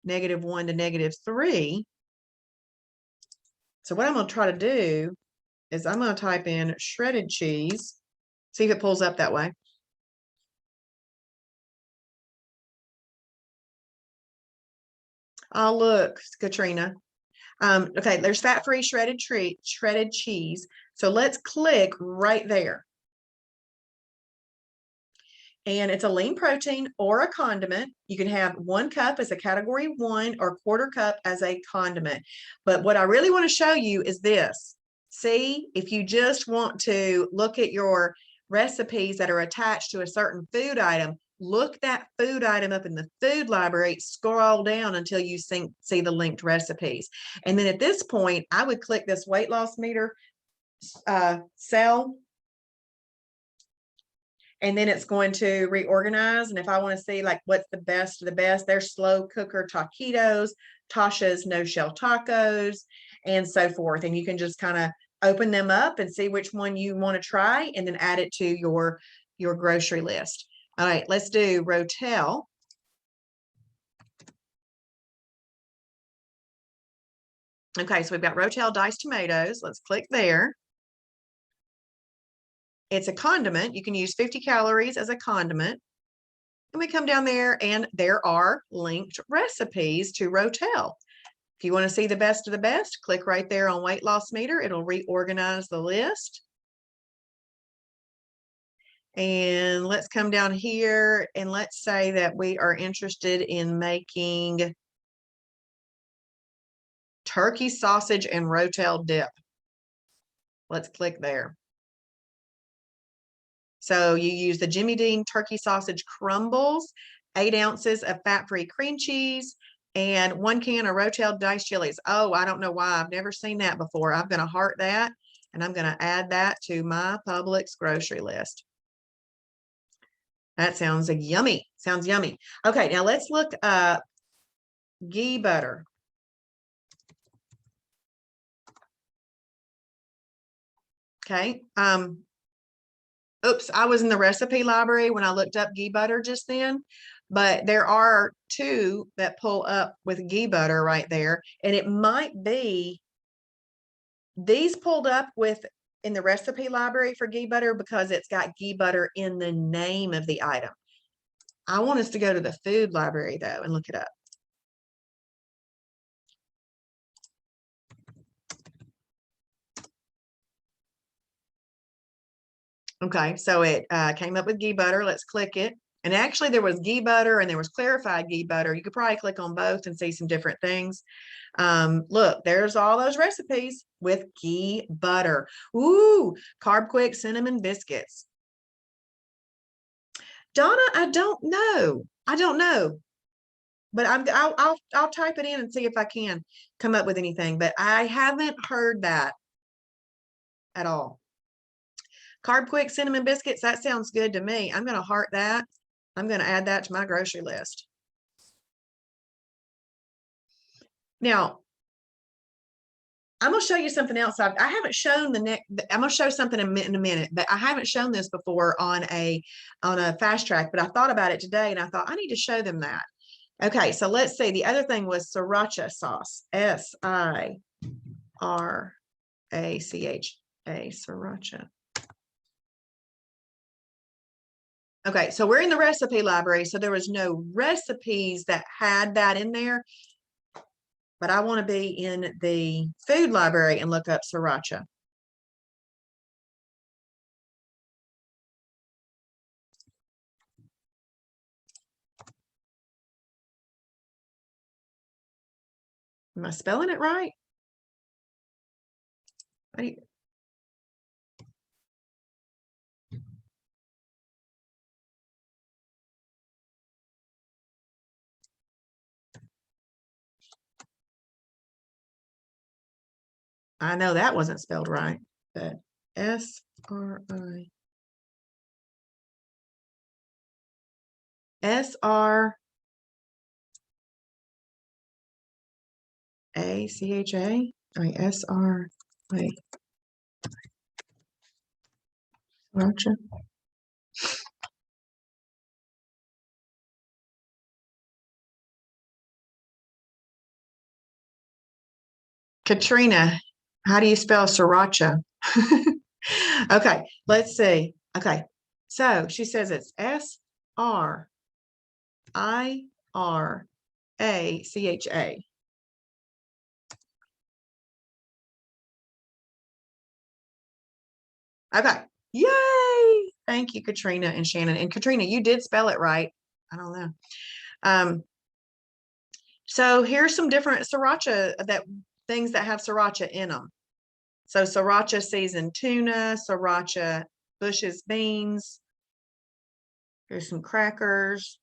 -1 to -3. So what I'm going to try to do is I'm going to type in shredded cheese, see if it pulls up that way. Oh, look, Katrina. Okay, there's fat-free shredded cheese. So let's click right there. And it's a lean protein or a condiment. You can have 1 cup as a category 1 or 1/4 cup as a condiment. But what I really want to show you is this. See, if you just want to look at your recipes that are attached to a certain food item, look that food item up in the food library, scroll down until you see the linked recipes. And then at this point, I would click this weight loss meter cell, and then it's going to reorganize. And if I want to see like what's the best of the best, there's slow cooker taquitos, Tasha's no shell tacos, and so forth. And you can just kind of open them up and see which one you want to try and then add it to your grocery list. All right, let's do Rotel. Okay, so we've got Rotel diced tomatoes. Let's click there. It's a condiment. You can use 50 calories as a condiment. And we come down there and there are linked recipes to Rotel. If you want to see the best of the best, click right there on weight loss meter. It'll reorganize the list. And let's come down here and let's say that we are interested in making turkey sausage and Rotel dip. Let's click there. So you use the Jimmy Dean turkey sausage crumbles, 8 ounces of fat-free cream cheese, and 1 can of Rotel diced chilies. Oh, I don't know why. I've never seen that before. I'm going to heart that, and I'm going to add that to my Publix grocery list. That sounds yummy. Sounds yummy. Okay, now let's look up ghee butter. Okay. Oops, I was in the recipe library when I looked up ghee butter just then, but there are 2 that pull up with ghee butter right there. And it might be these pulled up with in the recipe library for ghee butter because it's got ghee butter in the name of the item. I want us to go to the food library though and look it up. Okay, so it came up with ghee butter. Let's click it. And actually there was ghee butter and there was clarified ghee butter. You could probably click on both and see some different things. Look, there's all those recipes with ghee butter. Ooh, Carb Quick cinnamon biscuits. Donna, I don't know. I don't know. But I'll type it in and see if I can come up with anything. But I haven't heard that at all. Carb Quick cinnamon biscuits, that sounds good to me. I'm going to heart that. I'm going to add that to my grocery list. Now, I'm going to show you something else. I haven't shown the next. I'm going to show something in a minute, but I haven't shown this before on a fast track. But I thought about it today, and I thought I need to show them that. Okay, so let's see. The other thing was sriracha sauce. SIRACHA, sriracha. Okay, so we're in the recipe library, so there was no recipes that had that in there, but I want to be in the food library and look up sriracha. Am I spelling it right? I know that wasn't spelled right, but SRI. SRACHA. SRA. Sriracha. Katrina, how do you spell sriracha? Okay, let's see. Okay, so she says it's SRIRACHA. Okay, yay! Thank you, Katrina and Shannon. And Katrina, you did spell it right. I don't know. So here's some different sriracha things that have sriracha in them. So sriracha seasoned tuna, sriracha Bush's beans. Here's some crackers.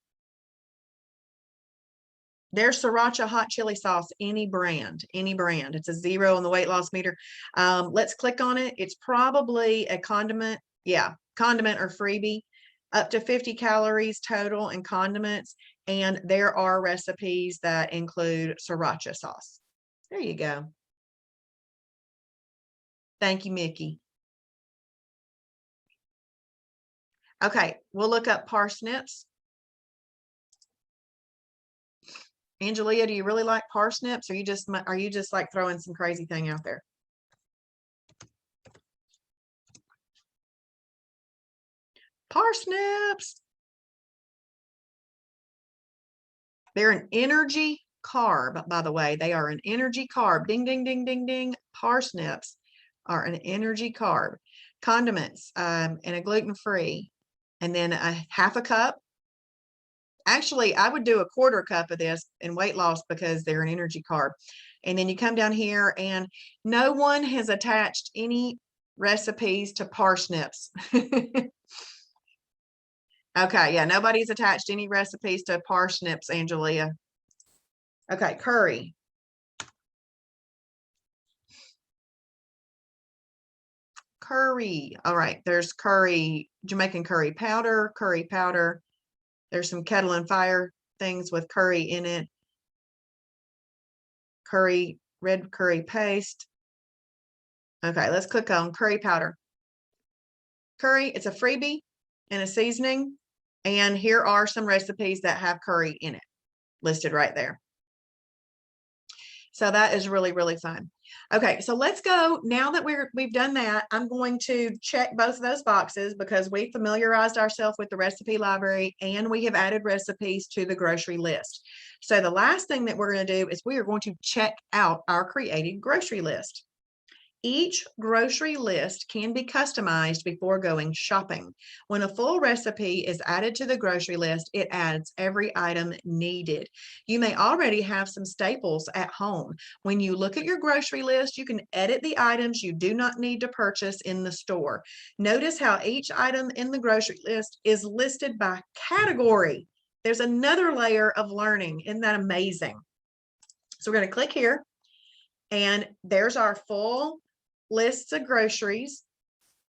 There's sriracha hot chili sauce, any brand, any brand. It's a 0 on the weight loss meter. Let's click on it. It's probably a condiment. Yeah, condiment or freebie. Up to 50 calories total in condiments. And there are recipes that include sriracha sauce. There you go. Thank you, Mickey. Okay, we'll look up parsnips. Angelia, do you really like parsnips? Or are you just like throwing some crazy thing out there? Parsnips. They're an energy carb, by the way. They are an energy carb. Ding, ding, ding, ding, ding. Parsnips are an energy carb. Condiments and a gluten-free. And then a half a cup. Actually, I would do a quarter cup of this in weight loss because they're an energy carb. And then you come down here and no one has attached any recipes to parsnips. Okay, yeah, nobody's attached any recipes to parsnips, Angelia. Okay, curry. Curry. All right, there's curry, Jamaican curry powder, curry powder. There's some kettle and fire things with curry in it. Curry, red curry paste. Okay, let's click on curry powder. Curry, it's a freebie and a seasoning. And here are some recipes that have curry in it listed right there. So that is really, really fun. Okay, so let's go. Now that we've done that, I'm going to check both of those boxes because we familiarized ourselves with the recipe library and we have added recipes to the grocery list. So the last thing that we're going to do is we are going to check out our created grocery list. Each grocery list can be customized before going shopping. When a full recipe is added to the grocery list, it adds every item needed. You may already have some staples at home. When you look at your grocery list, you can edit the items you do not need to purchase in the store. Notice how each item in the grocery list is listed by category. There's another layer of learning. Isn't that amazing? So we're going to click here, and there's our full lists of groceries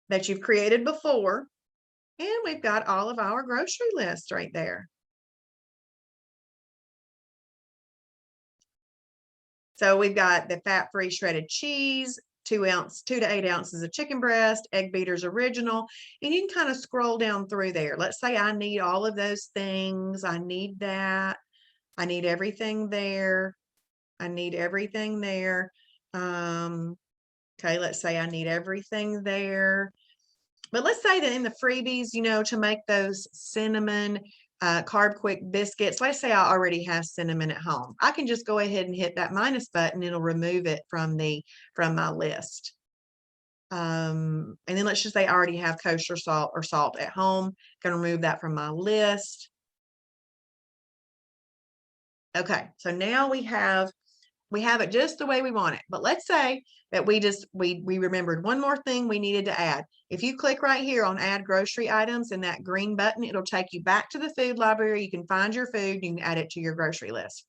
that you've created before. And we've got all of our grocery lists right there. So we've got the fat-free shredded cheese, 2 to 8 ounces of chicken breast, egg beaters original, and you can kind of scroll down through there. Let's say I need all of those things. I need that. I need everything there. I need everything there. Okay, let's say I need everything there. But let's say that in the freebies, to make those cinnamon carb quick biscuits, let's say I already have cinnamon at home. I can just go ahead and hit that minus button. It'll remove it from my list. And then let's just say I already have kosher salt or salt at home. Going to remove that from my list. Okay, so now we have it just the way we want it. But let's say that we remembered one more thing we needed to add. If you click right here on add grocery items and that green button, it'll take you back to the food library. You can find your food, you can add it to your grocery list.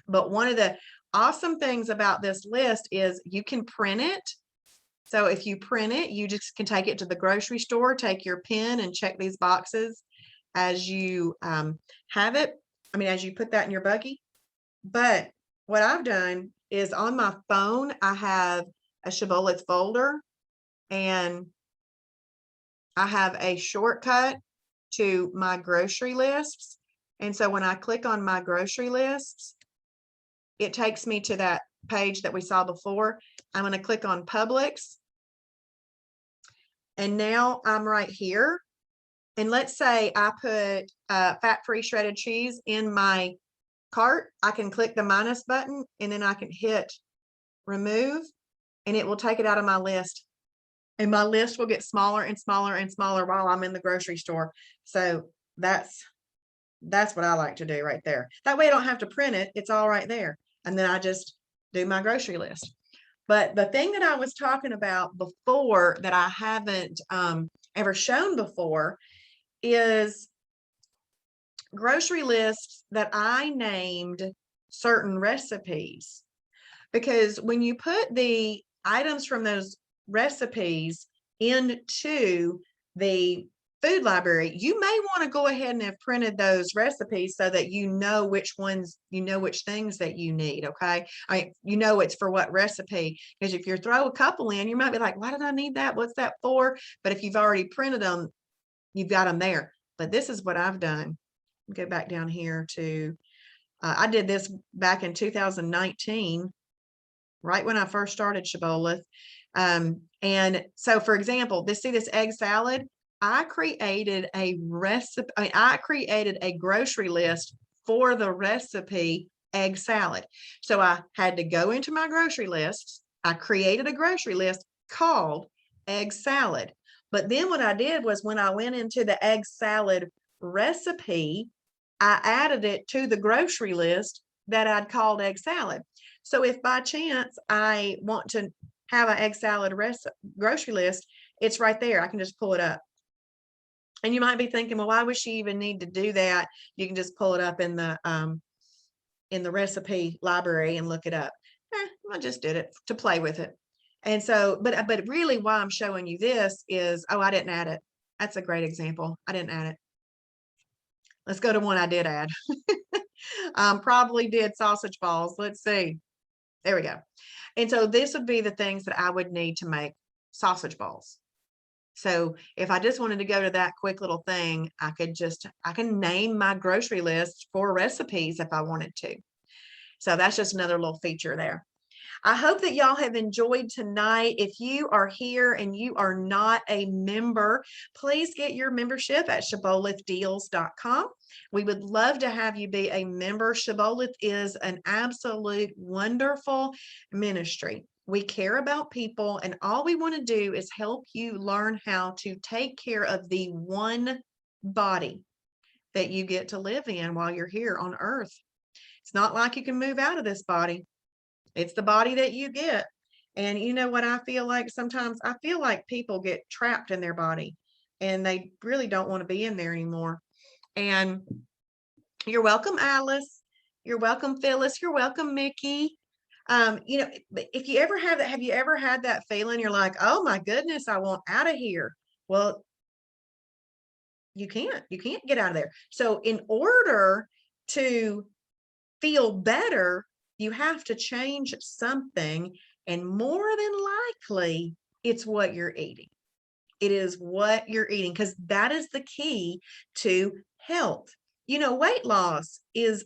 But one of the awesome things about this list is you can print it. So if you print it, you just can take it to the grocery store, take your pen and check these boxes as you have it. As you put that in your buggy. But what I've done is on my phone, I have a Shibboleth folder, and I have a shortcut to my grocery lists. And so when I click on my grocery lists, it takes me to that page that we saw before. I'm going to click on Publix. And now I'm right here. And let's say I put fat-free shredded cheese in my cart. I can click the minus button, and then I can hit remove, and it will take it out of my list. And my list will get smaller and smaller and smaller while I'm in the grocery store. So that's what I like to do right there. That way I don't have to print it. It's all right there. And then I just do my grocery list. But the thing that I was talking about before that I haven't ever shown before is grocery lists that I named certain recipes. Because when you put the items from those recipes into the food library, you may want to go ahead and have printed those recipes so that you know which things that you need. Okay. It's for what recipe, because if you throw a couple in, you might be like, why did I need that? What's that for? But if you've already printed them, you've got them there. But this is what I've done. Go back down here to, I did this back in 2019, right when I first started Shibboleth. And so, for example, this egg salad, I created a recipe. I created a grocery list for the recipe egg salad. So I had to go into my grocery list. I created a grocery list called egg salad. But then what I did was when I went into the egg salad recipe, I added it to the grocery list that I'd called egg salad. So if by chance I want to have an egg salad grocery list, it's right there. I can just pull it up. And you might be thinking, well, why would she even need to do that? You can just pull it up in the recipe library and look it up. I just did it to play with it. And so, but really why I'm showing you this is, I didn't add it. That's a great example. I didn't add it. Let's go to one I did add. Probably did sausage balls. Let's see. There we go. And so this would be the things that I would need to make sausage balls. So if I just wanted to go to that quick little thing, I can name my grocery list for recipes if I wanted to. So that's just another little feature there. I hope that y'all have enjoyed tonight. If you are here and you are not a member, please get your membership at shibbolethdeals.com. We would love to have you be a member. Shibboleth is an absolute wonderful ministry. We care about people, and all we want to do is help you learn how to take care of the one body that you get to live in while you're here on earth. It's not like you can move out of this body. It's the body that you get. And you know what I feel like sometimes? I feel like people get trapped in their body and they really don't want to be in there anymore. And you're welcome, Alice. You're welcome, Phyllis. You're welcome, Mickey. You know, if you ever have that, have you ever had that feeling? You're like, oh my goodness, I want out of here. Well, you can't get out of there. So in order to feel better, you have to change something. And more than likely, it's what you're eating. It is what you're eating, because that is the key to health. You know, weight loss is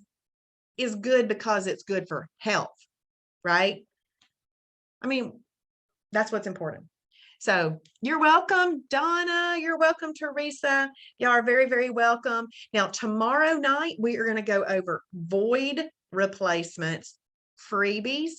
good because it's good for health, right? I mean, that's what's important. So you're welcome, Donna. You're welcome, Teresa. Y'all are very, very welcome. Now, tomorrow night, we are going to go over void replacements, freebies,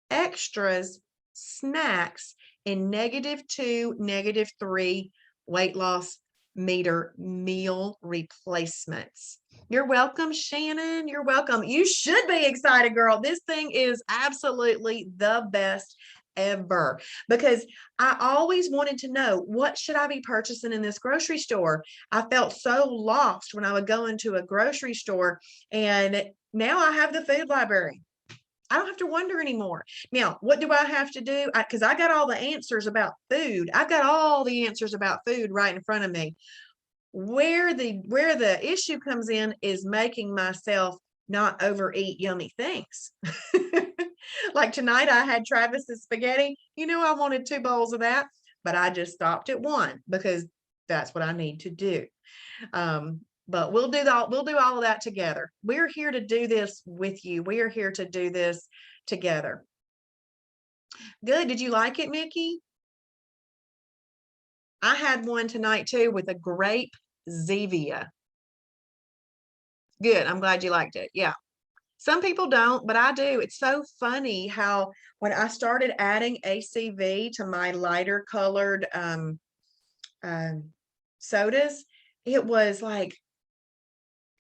extras, snacks, and -2, -3 weight loss meter meal replacements. You're welcome, Shannon. You're welcome. You should be excited, girl. This thing is absolutely the best ever, because I always wanted to know, what should I be purchasing in this grocery store? I felt so lost when I would go into a grocery store, and now I have the food library. I don't have to wonder anymore. Now, what do I have to do? Because I got all the answers about food. I've got all the answers about food right in front of me. Where the issue comes in is making myself not overeat yummy things. Like tonight, I had Travis's spaghetti. You know, I wanted 2 bowls of that, but I just stopped at 1 because that's what I need to do. But we'll do all of that together. We're here to do this with you. We are here to do this together. Good. Did you like it, Mickey? I had one tonight too with a grape Zevia. Good. I'm glad you liked it. Yeah. Some people don't, but I do. It's so funny how when I started adding ACV to my lighter colored sodas, it was like,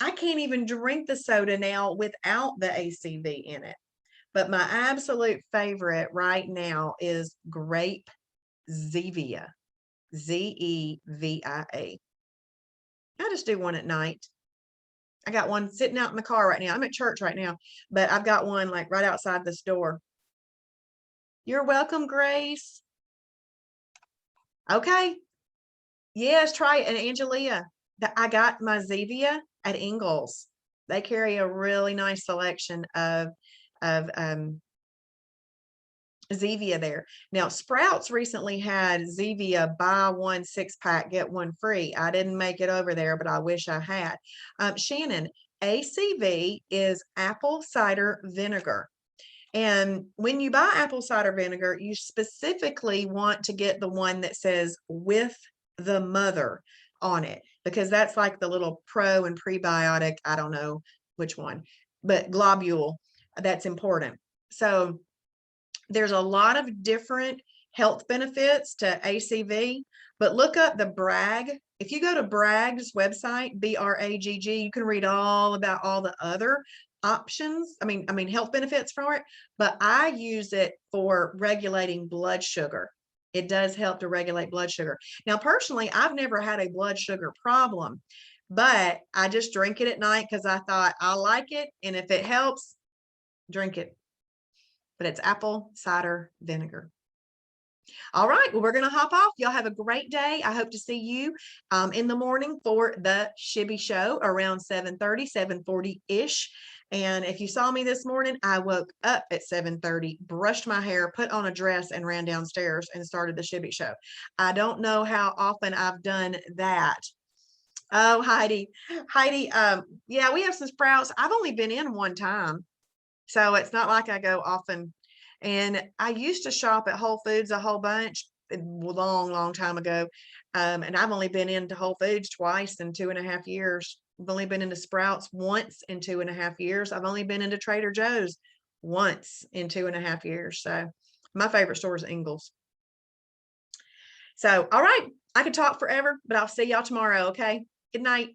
I can't even drink the soda now without the ACV in it. But my absolute favorite right now is grape Zevia, Zevia. I just do one at night. I got one sitting out in the car right now. I'm at church right now, but I've got one like right outside this door. You're welcome, Grace. Okay. Yes, try it. And Angelia, I got my Zevia at Ingles. They carry a really nice selection of Zevia there. Now, Sprouts recently had Zevia buy 1 6-pack, get 1 free. I didn't make it over there, but I wish I had. Shannon, ACV is apple cider vinegar. And when you buy apple cider vinegar, you specifically want to get the one that says with the mother on it, because that's like the little pro and prebiotic. I don't know which one, but globule, that's important. So there's a lot of different health benefits to ACV, but look up the Bragg. If you go to Bragg's website, BRAGG, you can read all about all the other options. I mean health benefits for it, but I use it for regulating blood sugar. It does help to regulate blood sugar. Now, personally, I've never had a blood sugar problem, but I just drink it at night because I thought I like it, and if it helps, drink it. But it's apple cider vinegar. All right, well, we're going to hop off. Y'all have a great day. I hope to see you in the morning for the Shibby Show around 7:30, 7:40-ish. And if you saw me this morning, I woke up at 7:30, brushed my hair, put on a dress, and ran downstairs and started the Shibby Show. I don't know how often I've done that. Oh, Heidi, yeah, we have some Sprouts. I've only been in one time, so it's not like I go often. And I used to shop at Whole Foods a whole bunch a long time ago. And I've only been into Whole Foods twice in 2.5 years. I've only been into Sprouts once in 2.5 years. I've only been into Trader Joe's once in 2.5 years. So My favorite store is Ingles. So, all right. I could talk forever, but I'll see y'all tomorrow. Okay. Good night.